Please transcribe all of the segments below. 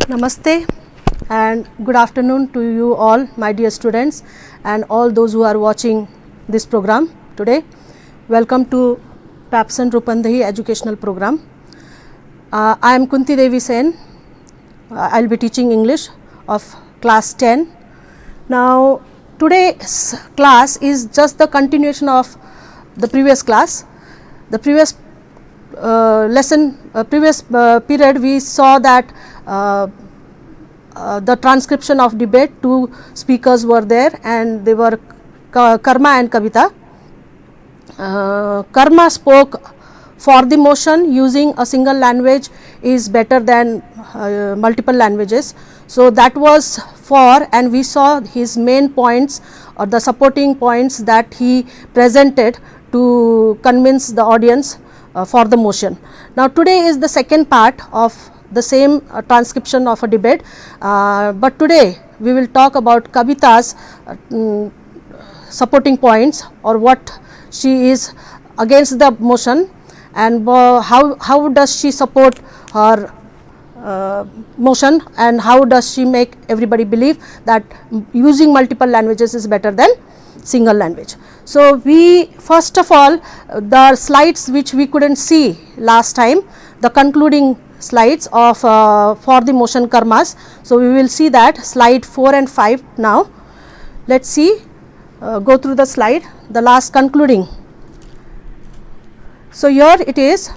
Namaste and good afternoon to you all, my dear students, and all those who are watching this program today. Welcome to Papsan Rupandahi Educational Program. I am Kunti Devi Sen. I will be teaching English of class 10. Now, today's class is just the continuation of the previous class. The previous period we saw that the transcription of debate, two speakers were there and they were Karma and Kavita. Karma spoke for the motion using a single language is better than multiple languages. So, that was for, and we saw his main points or the supporting points that he presented to convince the audience for the motion. Now, today is the second part of the same transcription of a debate, but today we will talk about Kavita's supporting points or what she is against the motion and how does she support her motion and how does she make everybody believe that using multiple languages is better than single language. So, we first of all the slides which we could not see last time, the concluding slides of for the motion karmas. So, we will see that slide 4 and 5 now. Let us see, go through the slide, the last concluding. So, here it is.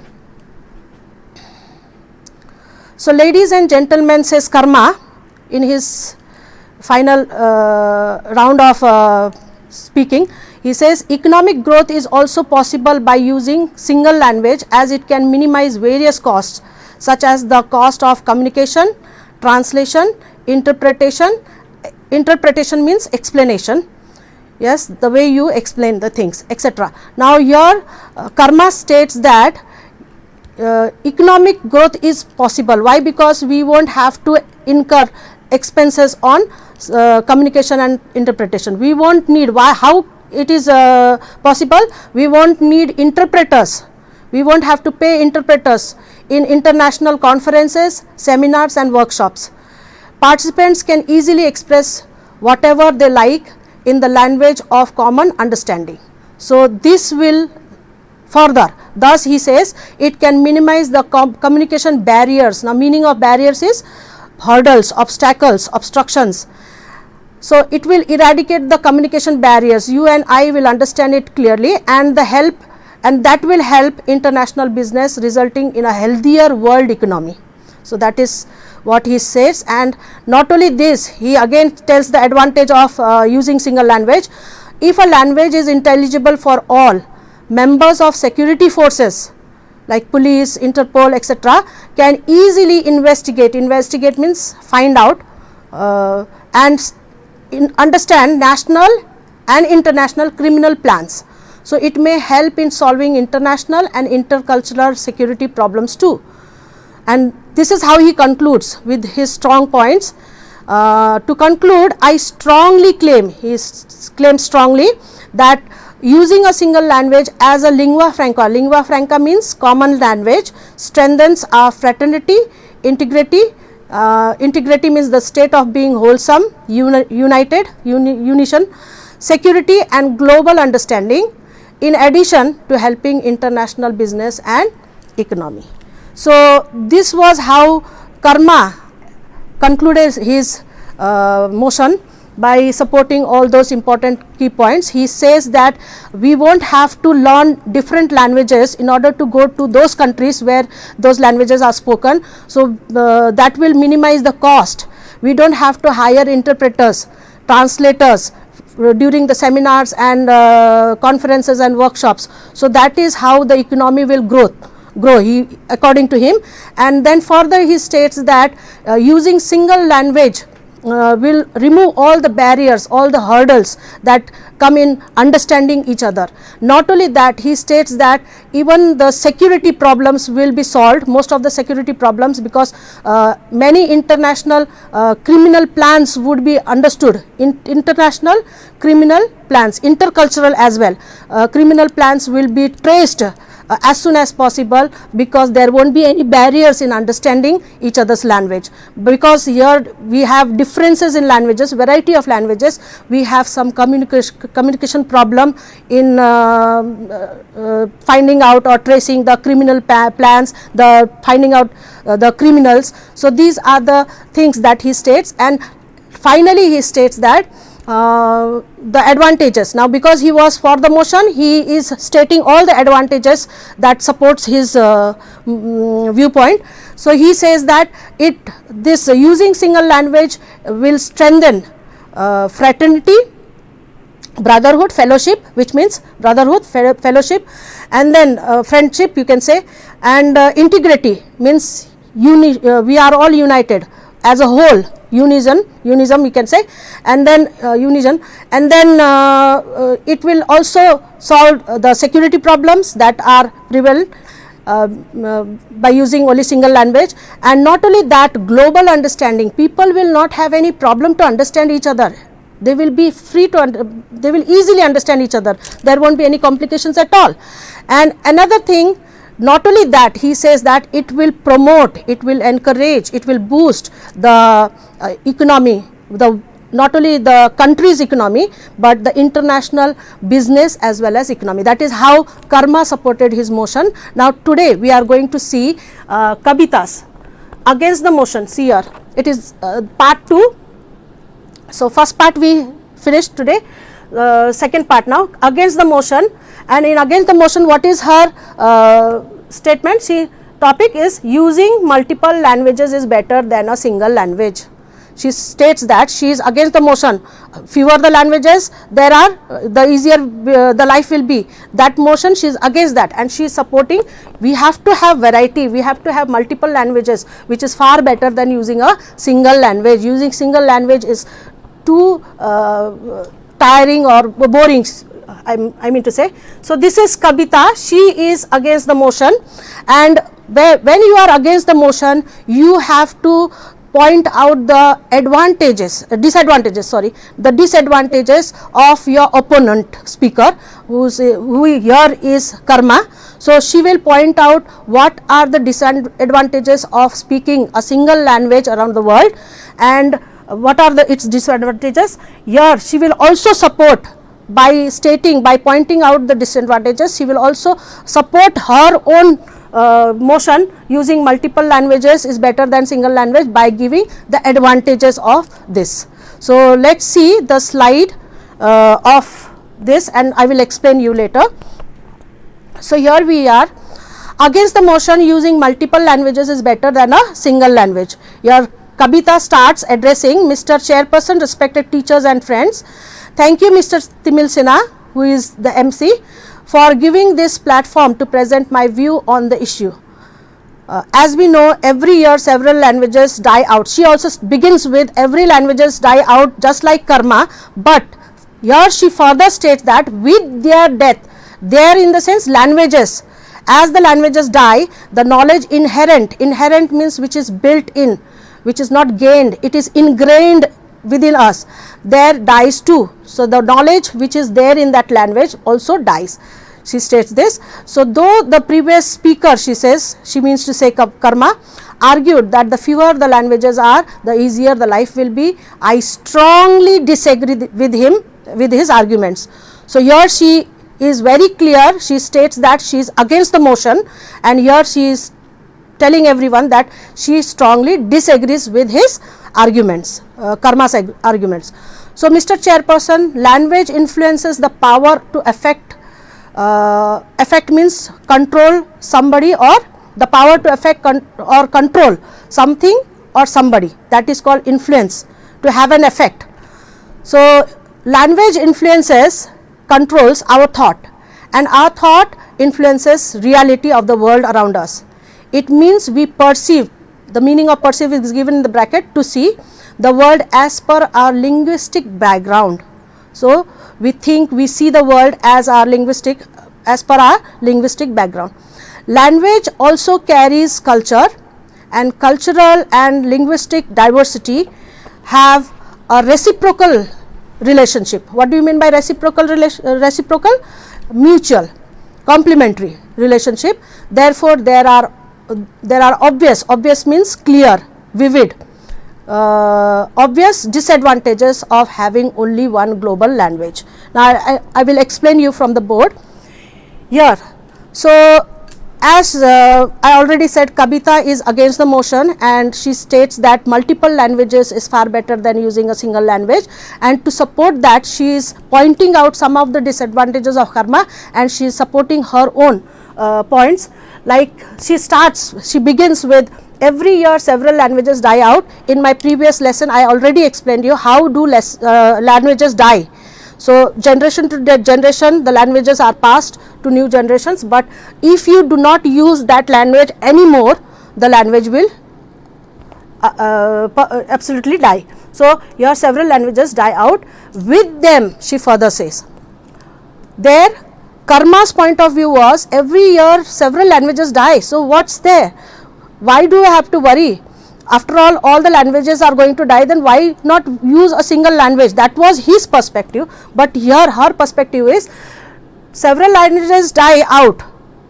So, ladies and gentlemen, says Karma in his final round of speaking. He says economic growth is also possible by using single language as it can minimize various costs such as the cost of communication, translation, interpretation. Interpretation means explanation, yes, the way you explain the things, etc. Now, here Karma states that economic growth is possible. Why? Because we won't have to incur expenses on communication and interpretation. We won't need, why, how it is possible? We won't need interpreters. We won't have to pay interpreters in international conferences, seminars and workshops. Participants can easily express whatever they like in the language of common understanding. So, this will further, thus he says it can minimize the communication barriers. Now, meaning of barriers is hurdles, obstacles, obstructions. So, it will eradicate the communication barriers, you and I will understand it clearly, and the help, and that will help international business resulting in a healthier world economy. So, that is what he says, and not only this, he again tells the advantage of using single language. If a language is intelligible for all, members of security forces like police, Interpol, etc. can easily investigate means find out and understand national and international criminal plans. So, it may help in solving international and intercultural security problems too. And this is how he concludes with his strong points. To conclude, I strongly claim, he claims strongly that using a single language as a lingua franca means common language, strengthens our fraternity, integrity. Integrity means the state of being wholesome, united, unition, security and global understanding, in addition to helping international business and economy. So, this was how Karma concluded his motion by supporting all those important key points. He says that we won't have to learn different languages in order to go to those countries where those languages are spoken. So, that will minimize the cost. We don't have to hire interpreters, translators during the seminars and conferences and workshops. So, that is how the economy will grow according to him. And then further he states that using single language will remove all the barriers, all the hurdles that come in understanding each other. Not only that, he states that even the security problems will be solved, most of the security problems, because many international criminal plans would be understood, international criminal plans, intercultural as well. Criminal plans will be traced as soon as possible, because there won't be any barriers in understanding each other's language, because here we have differences in languages, variety of languages, we have some communication problem in finding out or tracing the criminal plans, the finding out the criminals. So these are the things that he states, and finally he states that the advantages. Now because he was for the motion, he is stating all the advantages that supports his viewpoint. So he says that this using single language will strengthen fraternity, brotherhood, fellowship, which means brotherhood, fellowship, and then friendship you can say, and integrity means we are all united as a whole, unism we can say, and then unison, and then it will also solve the security problems that are prevalent by using only single language. And not only that, global understanding, people will not have any problem to understand each other, they will be free to they will easily understand each other, there won't be any complications at all. And another thing, not only that, he says that it will promote, it will encourage, it will boost the economy, not only the country's economy, but the international business as well as economy. That is how Karma supported his motion. Now today we are going to see Kabitas against the motion. See here, it is part 2. So first part we finished today, second part now, against the motion. And in against the motion, what is her statement? She topic is using multiple languages is better than a single language. She states that she is against the motion. Fewer the languages there are, the easier the life will be. That motion, she is against that, and she is supporting we have to have variety, we have to have multiple languages, which is far better than using a single language. Using single language is too tiring or boring, I mean to say. So this is Kabita, she is against the motion, and when you are against the motion, you have to point out the disadvantages of your opponent speaker, who here is Karma. So she will point out what are the disadvantages of speaking a single language around the world, and what are its disadvantages. Here she will also support by pointing out the disadvantages. She will also support her own motion, using multiple languages is better than single language, by giving the advantages of this. So let's see the slide of this, and I will explain you later. So here we are, against the motion, using multiple languages is better than a single language. Here Kabita starts addressing Mr. Chairperson, respected teachers and friends. Thank you Mr. Timil Sinha, who is the MC, for giving this platform to present my view on the issue. As we know, every year several languages die out. She also begins with every languages die out, just like Karma, but here she further states that with their death, there in the sense languages, as the languages die, the knowledge inherent means which is built in, which is not gained, it is ingrained within us, there dies too. So the knowledge which is there in that language also dies. She states this. So though the previous speaker, she says, she means to say Karma, argued that the fewer the languages are, the easier the life will be, I strongly disagree with him, with his arguments. So here she is very clear, she states that she is against the motion, and here she is telling everyone that she strongly disagrees with his arguments, Karma's arguments. So Mr. Chairperson, language influences the power to affect means control somebody, or the power to affect or control something or somebody, that is called influence, to have an effect. So language influences, controls our thought, and our thought influences reality of the world around us. It means we perceive, the meaning of perceive is given in the bracket, to see the world as per our linguistic background. So we think, we see the world as per our linguistic background. Language also carries culture, and cultural and linguistic diversity have a reciprocal relationship. What do you mean by reciprocal? Mutual. complementary relationship. Therefore, there are obvious means clear, vivid, obvious disadvantages of having only one global language. Now, I will explain you from the board here. So, as I already said, Kavita is against the motion, and she states that multiple languages is far better than using a single language, and to support that she is pointing out some of the disadvantages of karma, and she is supporting her own points. Like she begins with, every year several languages die out. In my previous lesson I already explained you how do languages die. So, generation to generation the languages are passed to new generations, but if you do not use that language anymore, the language will absolutely die. So, here several languages die out. With them, she further says, their karma's point of view was, every year several languages die. So, what's there? Why do I have to worry? After all the languages are going to die, then why not use a single language? That was his perspective, but here her perspective is, several languages die out,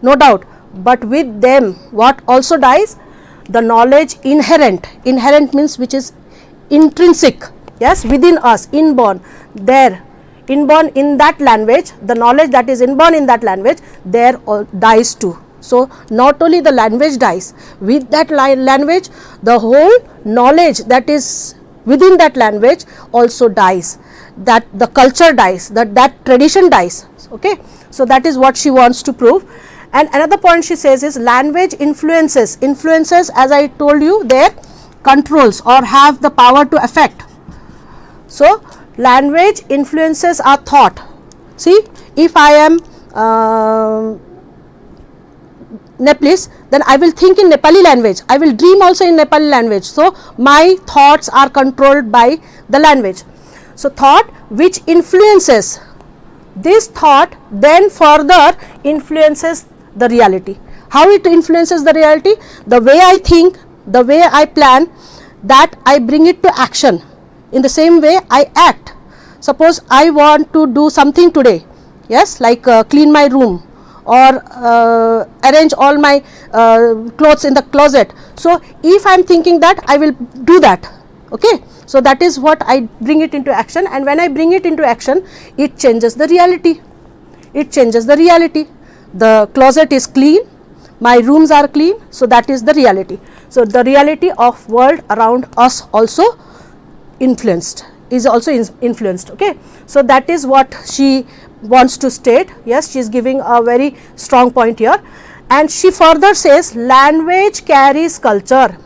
no doubt, but with them what also dies? The knowledge inherent. Inherent means which is intrinsic, yes, within us, inborn, there, inborn in that language, the knowledge that is inborn in that language, there dies too. So, not only the language dies, with that language the whole knowledge that is within that language also dies, that the culture dies, that tradition dies. Okay. So, that is what she wants to prove. And another point she says is, language influences as I told you, their controls or have the power to affect. So, language influences our thought. See, if I am Nepalese, then I will think in Nepali language, I will dream also in Nepali language. So, my thoughts are controlled by the language. So, thought which influences, this thought then further influences the reality. How it influences the reality? The way I think, the way I plan, that I bring it to action. In the same way I act. Suppose I want to do something today, yes, like clean my room, or arrange all my clothes in the closet. So, if I am thinking that, I will do that. Okay. So, that is what I bring it into action, and when I bring it into action, it changes the reality. It changes the reality. The closet is clean, my rooms are clean, so that is the reality. So, the reality of world around us also influenced, is also influenced. Okay. So, that is what she wants to state. Yes, she is giving a very strong point here, and she further says, language carries culture.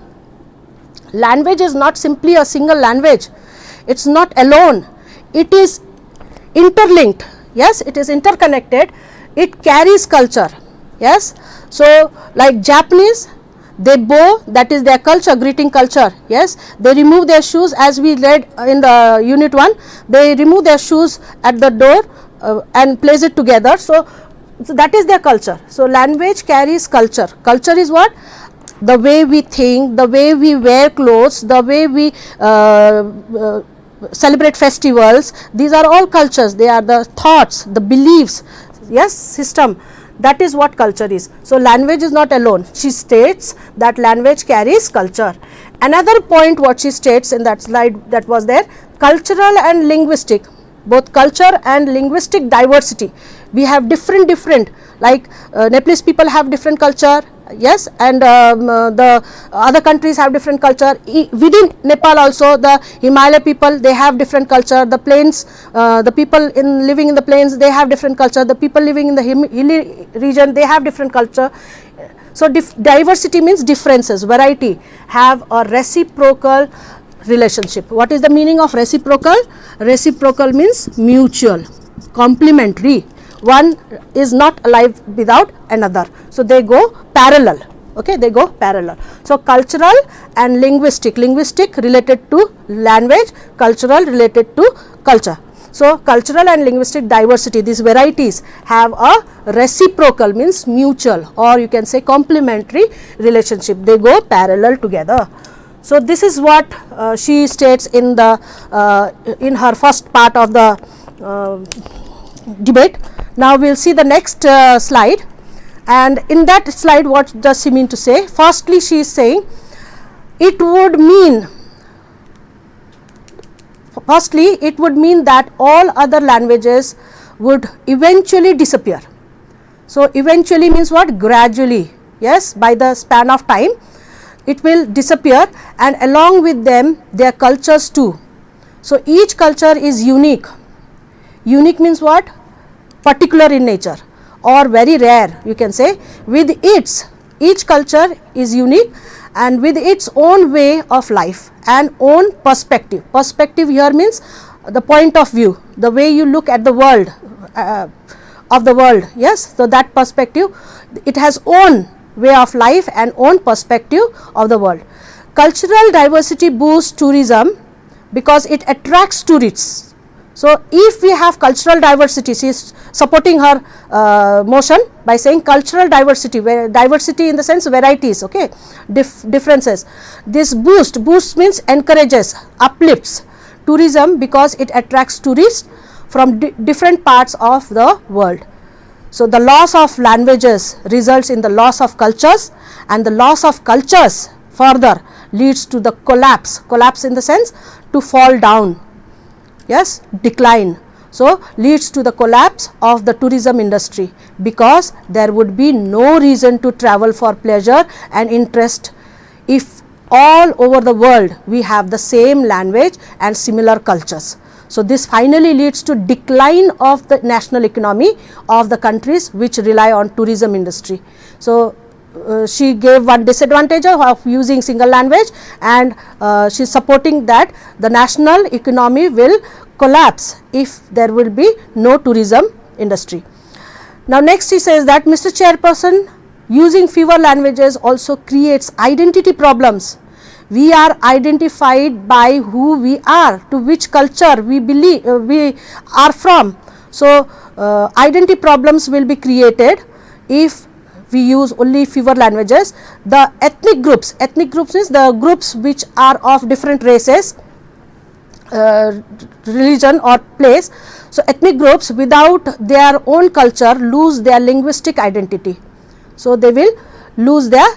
Language is not simply a single language, it is not alone, it is interlinked. Yes, it is interconnected, it carries culture. Yes. So, like Japanese, they bow, that is their culture, greeting culture. Yes, they remove their shoes, as we read in the unit 1, they remove their shoes at the door and place it together. So, that is their culture. So, language carries culture. Culture is what? The way we think, the way we wear clothes, the way we celebrate festivals, these are all cultures. They are the thoughts, the beliefs, yes, system. That is what culture is. So, language is not alone. She states that language carries culture. Another point what she states in that slide that was there, cultural and linguistic, both culture and linguistic diversity. We have different like Nepalese people have different culture, yes, and the other countries have different culture. Within Nepal also, the Himalaya people, they have different culture. The plains, the people living in the plains, they have different culture. The people living in the hilly region, they have different culture. So, diversity means differences, variety, have a reciprocal relationship. What is the meaning of reciprocal? Reciprocal means mutual, complementary. One is not alive without another. So, they go parallel. Okay, they go parallel. So, cultural and linguistic related to language, cultural related to culture. So, cultural and linguistic diversity, these varieties have a reciprocal means mutual, or you can say complementary relationship. They go parallel together. So, this is what she states in the in her first part of the debate. Now we will see the next slide, and in that slide what does she mean to say? Firstly, she is saying it would mean that all other languages would eventually disappear. So, eventually means what? Gradually, yes, by the span of time it will disappear, and along with them their cultures too. So, each culture is unique. Unique means what? Particular in nature or very rare, you can say. With each culture is unique and with its own way of life and own perspective. Perspective here means the point of view, the way you look at the world, yes. So, that perspective, it has own way of life and own perspective of the world. Cultural diversity boosts tourism because it attracts tourists. So, if we have cultural diversity, she is supporting her motion by saying cultural diversity, where diversity in the sense varieties, okay, differences. This boost means encourages, uplifts tourism because it attracts tourists from different parts of the world. So, the loss of languages results in the loss of cultures, and the loss of cultures further leads to the collapse in the sense to fall down, yes, decline. So, leads to the collapse of the tourism industry because there would be no reason to travel for pleasure and interest if all over the world we have the same language and similar cultures. So, this finally leads to decline of the national economy of the countries which rely on tourism industry. So, she gave one disadvantage of using single language, and she is supporting that the national economy will collapse if there will be no tourism industry. Now, next he says that, Mr. Chairperson, using fewer languages also creates identity problems. We are identified by who we are, to which culture we believe we are from. So, identity problems will be created if we use only fewer languages. The ethnic groups is the groups which are of different races, religion or place. So, ethnic groups without their own culture lose their linguistic identity. So, they will lose their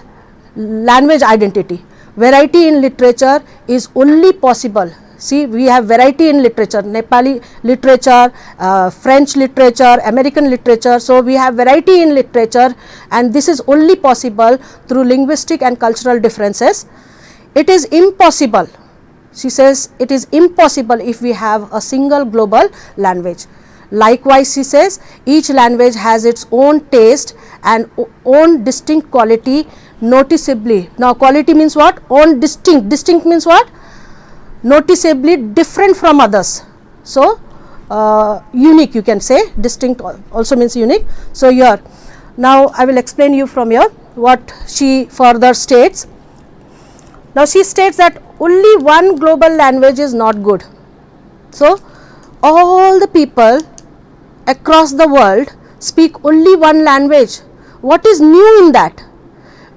language identity. Variety in literature is only possible. See, we have variety in literature, Nepali literature, French literature, American literature. So, we have variety in literature, and this is only possible through linguistic and cultural differences. It is impossible, she says, it is impossible if we have a single global language. Likewise, she says, each language has its own taste and own distinct quality noticeably. Now, quality means what? Own distinct means what? Noticeably different from others. So, unique, you can say, distinct also means unique. So, here now I will explain you from here what she further states. Now, she states that only one global language is not good. So, all the people across the world speak only one language. What is new in that?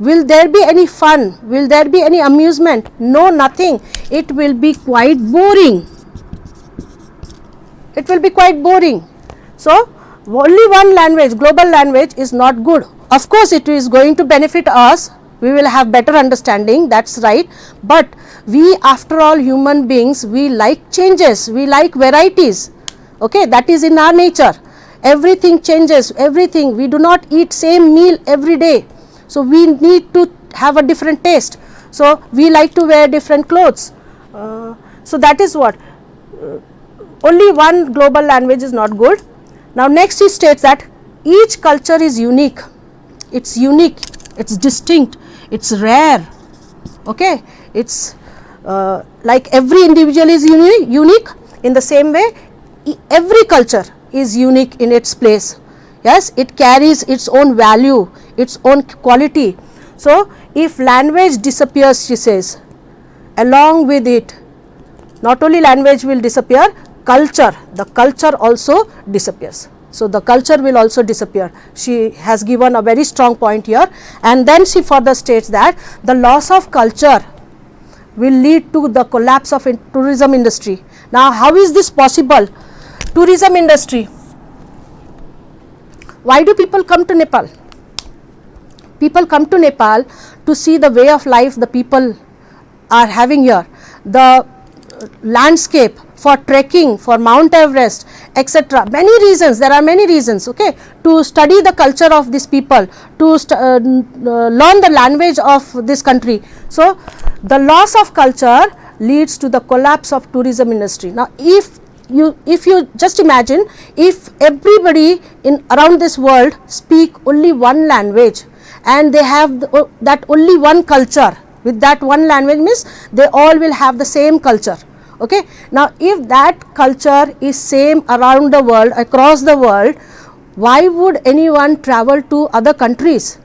Will there be any fun? Will there be any amusement? No, nothing. It will be quite boring. It will be quite boring. So, only one language, global language is not good. Of course, it is going to benefit us. We will have better understanding, that's right. But we, after all, human beings, we like changes, we like varieties. Okay, that is in our nature. Everything changes, everything. We do not eat same meal every day. So, we need to have a different taste. So, we like to wear different clothes. So, that is what. Only one global language is not good. Now, next he states that each culture is unique. It's unique, it's distinct, it's rare. Okay, it's like every individual is unique. In the same way, every culture is unique in its place. Yes, it carries its own value, its own quality. So, if language disappears, she says, along with it, not only language will disappear, the culture also disappears. So, the culture will also disappear. She has given a very strong point here, and then she further states that the loss of culture will lead to the collapse of tourism industry. Now, how is this possible? Tourism industry, Why do people come to Nepal? People come to Nepal to see the way of life the people are having here, the landscape, for trekking, for Mount Everest, etc. Many reasons, there are many reasons, okay, to study the culture of these people, to learn the language of this country. So, the loss of culture leads to the collapse of tourism industry. Now, if you just imagine, if everybody in around this world speak only one language and they have that only one culture, with that one language means they all will have the same culture. Okay. Now, if that culture is same around the world, across the world, why would anyone travel to other countries?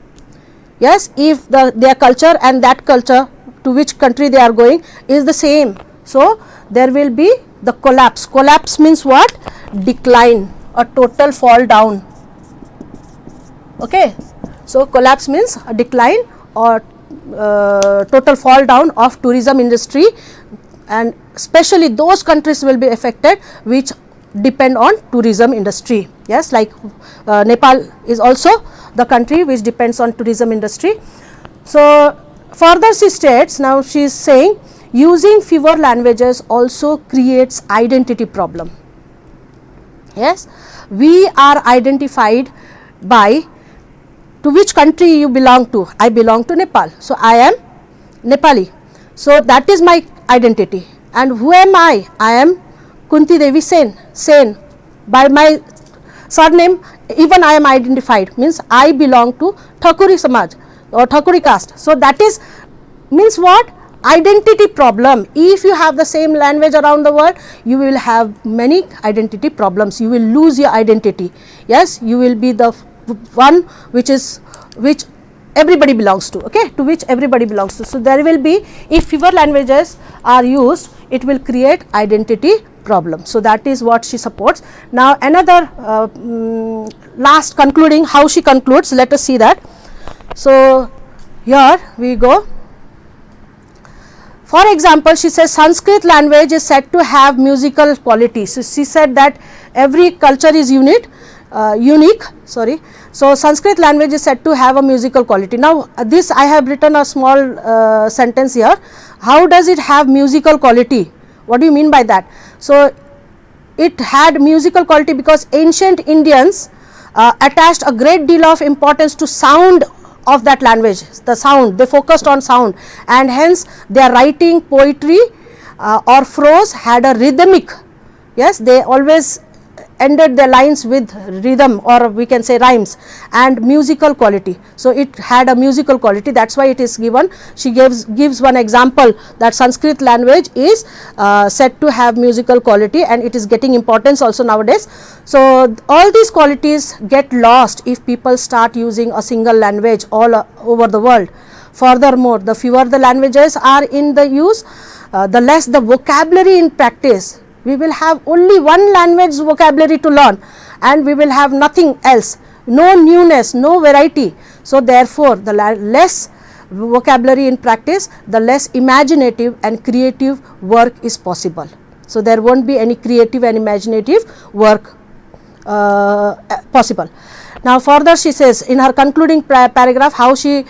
Yes, if their culture and that culture to which country they are going is the same. So, there will be the collapse. Collapse means what? Decline, a total fall down. Okay. So, collapse means a decline or total fall down of tourism industry, and especially those countries will be affected which depend on tourism industry. Yes, like Nepal is also the country which depends on tourism industry. So, further she states, now she is saying, using fewer languages also creates identity problem. Yes, we are identified by to which country you belong to. I belong to Nepal, so I am Nepali. So, that is my identity. And who am I? I am Kunti Devi Sen. Sen. By my surname, even I am identified, means I belong to Thakuri Samaj or Thakuri caste. So, that is means what? Identity problem. If you have the same language around the world, you will have many identity problems. You will lose your identity. Yes, you will be the one which everybody belongs to, okay, to which everybody belongs to. So, there will be, if fewer languages are used, it will create identity problem. So, that is what she supports. Now, another last concluding, how she concludes, let us see that. So, here we go. For example, she says Sanskrit language is said to have musical qualities. So, she said that every culture is unique. So, Sanskrit language is said to have a musical quality. Now, this I have written a small sentence here. How does it have musical quality? What do you mean by that? So, it had musical quality because ancient Indians attached a great deal of importance to sound of that language, the sound, they focused on sound, and hence their writing, poetry or prose had a rhythmic, yes, they always ended their lines with rhythm, or we can say rhymes, and musical quality. So, it had a musical quality, that is why it is given. She gives one example that Sanskrit language is said to have musical quality, and it is getting importance also nowadays. So, all these qualities get lost if people start using a single language all over the world. Furthermore, the fewer the languages are in the use, the less the vocabulary in practice. We will have only one language vocabulary to learn, and we will have nothing else, no newness, no variety. So, therefore, the less vocabulary in practice, the less imaginative and creative work is possible. So, there will not be any creative and imaginative work possible. Now, further she says in her concluding paragraph, how she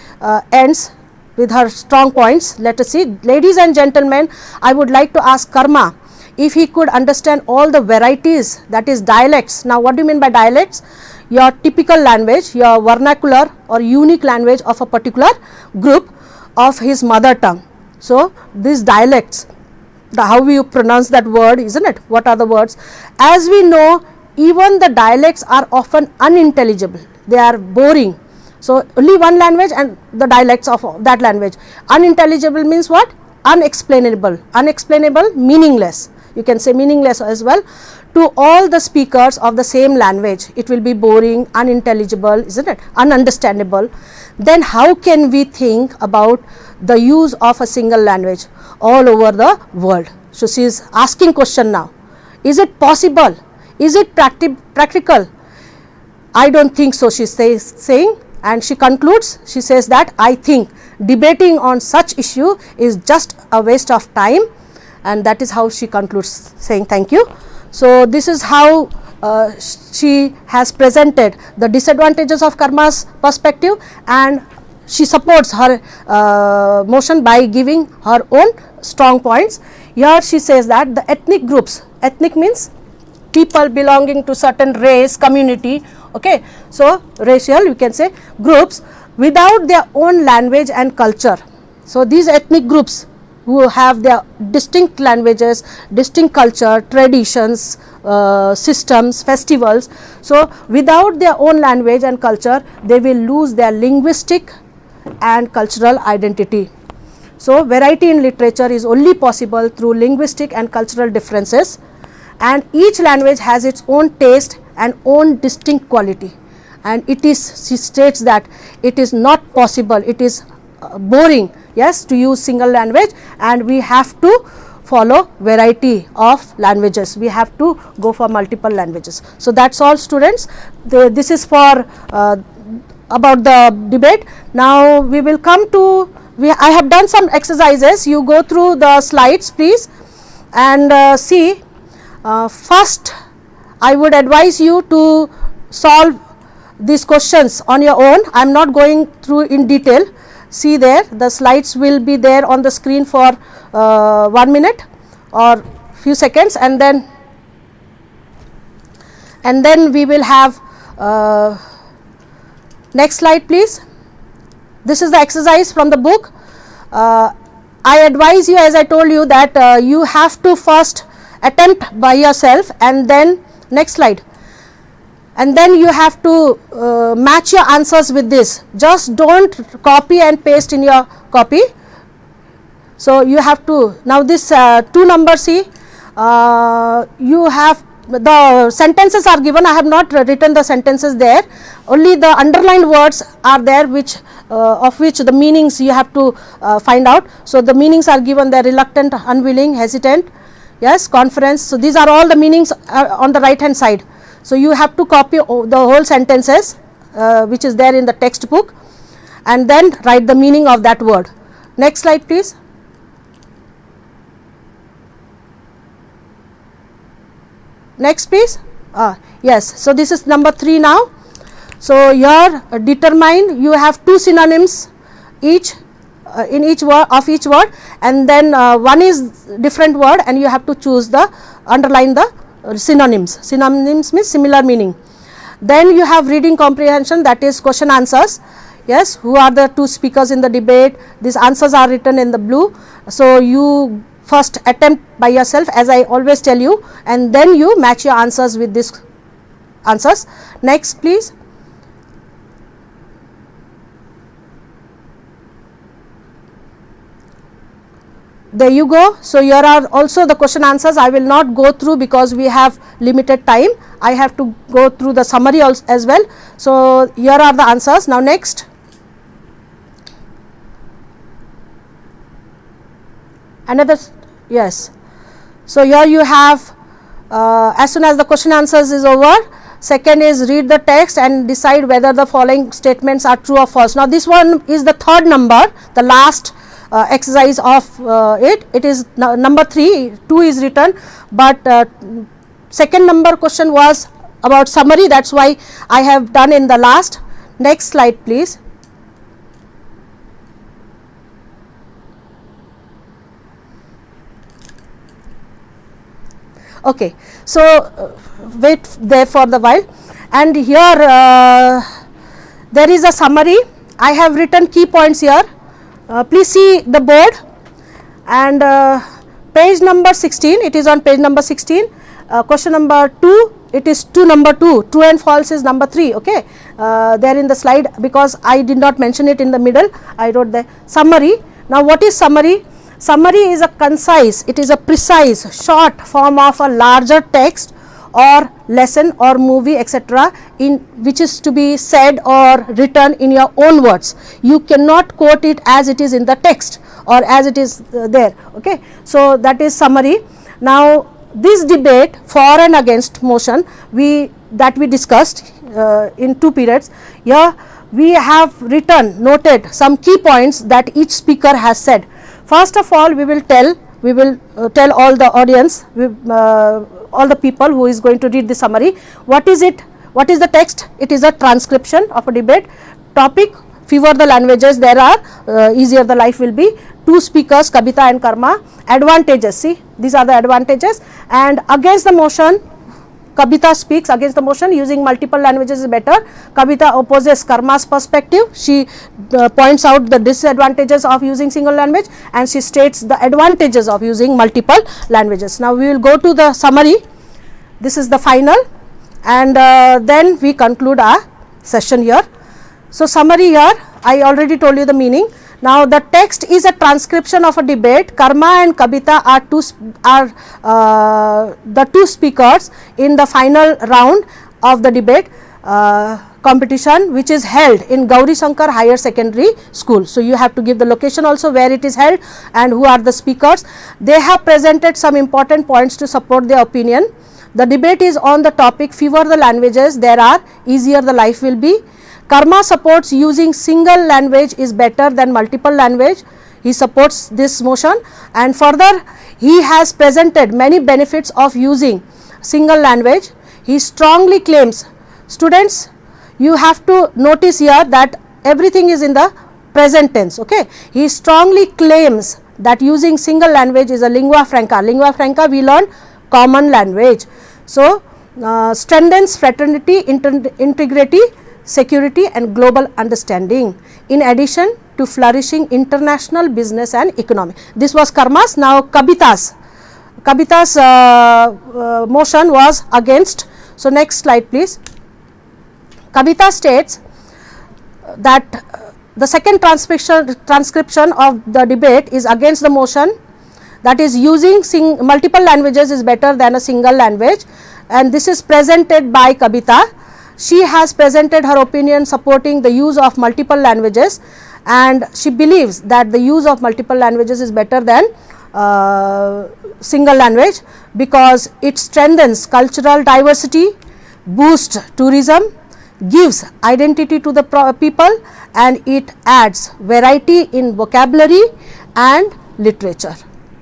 ends with her strong points. Let us see. Ladies and gentlemen, I would like to ask Karma if he could understand all the varieties, that is dialects. Now, what do you mean by dialects? Your typical language, your vernacular or unique language of a particular group of his mother tongue. So, these dialects, how you pronounce that word, isn't it? What are the words? As we know, even the dialects are often unintelligible, they are boring. So, only one language and the dialects of that language. Unintelligible means what? Unexplainable, unexplainable, meaningless. You can say meaningless as well to all the speakers of the same language. It will be boring, unintelligible, isn't it? Ununderstandable. Then how can we think about the use of a single language all over the world? So, she is asking question now. Is it possible? Is it practical? I do not think so, she is saying, and she concludes, she says that I think debating on such issue is just a waste of time, and that is how she concludes, saying thank you. So, this is how she has presented the disadvantages of karma's perspective, and she supports her motion by giving her own strong points. Here she says that the ethnic groups, ethnic means people belonging to certain race, community, okay. So, racial you can say groups without their own language and culture. So, these ethnic groups who have their distinct languages, distinct culture, traditions, systems, festivals. So, without their own language and culture, they will lose their linguistic and cultural identity. So, variety in literature is only possible through linguistic and cultural differences, and each language has its own taste and own distinct quality, and it is, she states that it is not possible, it is boring, yes, to use single language, and we have to follow variety of languages, we have to go for multiple languages. So, that is all students, this is for about the debate. Now, we will come to, I have done some exercises, you go through the slides please and see. First I would advise you to solve these questions on your own. I am not going through in detail. See there, the slides will be there on the screen for 1 minute or few seconds, and then we will have next slide please. This is the exercise from the book. I advise you, as I told you, that you have to first attempt by yourself, and then next slide, and then you have to match your answers with this. Just do not copy and paste in your copy. So, you have to, now this 2 numbers, see, you have the sentences are given. I have not written the sentences there, only the underlined words are there, which of which the meanings you have to find out. So, the meanings are given there: reluctant, unwilling, hesitant, yes, conference. So, these are all the meanings on the right hand side. So, you have to copy the whole sentences which is there in the textbook, and then write the meaning of that word. Next slide please. Next please. Yes, so this is number 3 now. So, here determine, you have 2 synonyms each in each word of each word, and then one is different word, and you have to choose the, underline the synonyms. Synonyms means similar meaning. Then you have reading comprehension, that is question answers. Yes, who are the 2 speakers in the debate, these answers are written in the blue. So, you first attempt by yourself, as I always tell you, and then you match your answers with these answers. Next please. There you go. So, here are also the question answers. I will not go through because we have limited time. I have to go through the summary also as well. So, here are the answers. Now, next. Another, yes. So, here you have as soon as the question answers is over, second is read the text and decide whether the following statements are true or false. Now, this one is the 3rd number, the last exercise of it is number 3, 2 is written, but second number question was about summary, that is why I have done in the last. Next slide please. Okay. So, wait there for the while, and here there is a summary. I have written key points here. Please see the board, and page number 16, it is on page number 16, question number 2, it is number 2, true and false is number 3, okay, there in the slide, because I did not mention it in the middle, I wrote the summary. Now, what is summary? Summary is a concise, it is a precise, short form of a larger text or lesson or movie, etc., in which is to be said or written in your own words. You cannot quote it as it is in the text or as it is there, okay. So, that is summary. Now, this debate for and against motion we discussed in 2 periods. Here we have written, noted some key points that each speaker has said. First of all, we will tell all the audience all the people who is going to read the summary. What is it? What is the text? It is a transcription of a debate. Topic: fewer the languages there are, easier the life will be. Two speakers, Kabita and Karma. Advantages, see, these are the advantages. And against the motion, Kabita speaks against the motion, using multiple languages is better. Kabita opposes Karma's perspective. She points out the disadvantages of using single language, and she states the advantages of using multiple languages. Now we will go to the summary. This is the final, and then we conclude our session here. So summary here, I already told you the meaning. Now the text is a transcription of a debate. Karma and Kabita are the two speakers in the final round of the debate competition, which is held in Gauri Shankar Higher Secondary School. So you have to give the location also where it is held and who are the speakers. They have presented some important points to support their opinion. The debate is on the topic: fewer the languages there are, easier the life will be. Karma supports using single language is better than multiple language. He supports this motion, and further he has presented many benefits of using single language. He strongly claims, students, you have to notice here that everything is in the present tense. Okay, he strongly claims that using single language is a lingua franca. Lingua franca, we learn common language. So strengthens fraternity, integrity, security and global understanding, in addition to flourishing international business and economy. This was Karma's. Now Kabita's motion was against. So next slide please. Kabita states that the second transcription of the debate is against the motion, that is using multiple languages is better than a single language, and this is presented by Kabita. She has presented her opinion supporting the use of multiple languages, and she believes that the use of multiple languages is better than single language because it strengthens cultural diversity, boosts tourism, gives identity to the people, and it adds variety in vocabulary and literature,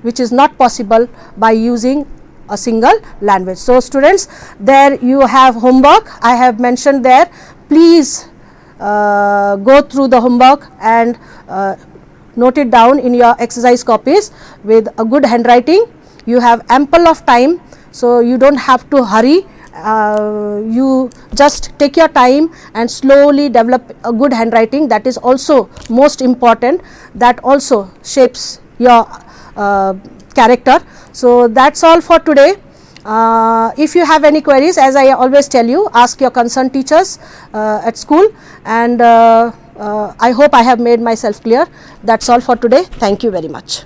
which is not possible by using a single language. So students, there you have homework. I have mentioned there. Please go through the homework and note it down in your exercise copies with a good handwriting. You have ample of time, so you don't have to hurry. You just take your time and slowly develop a good handwriting. That is also most important. That also shapes your character. So that's all for today. If you have any queries, as I always tell you, ask your concerned teachers at school, and I hope I have made myself clear. That's all for today. Thank you very much.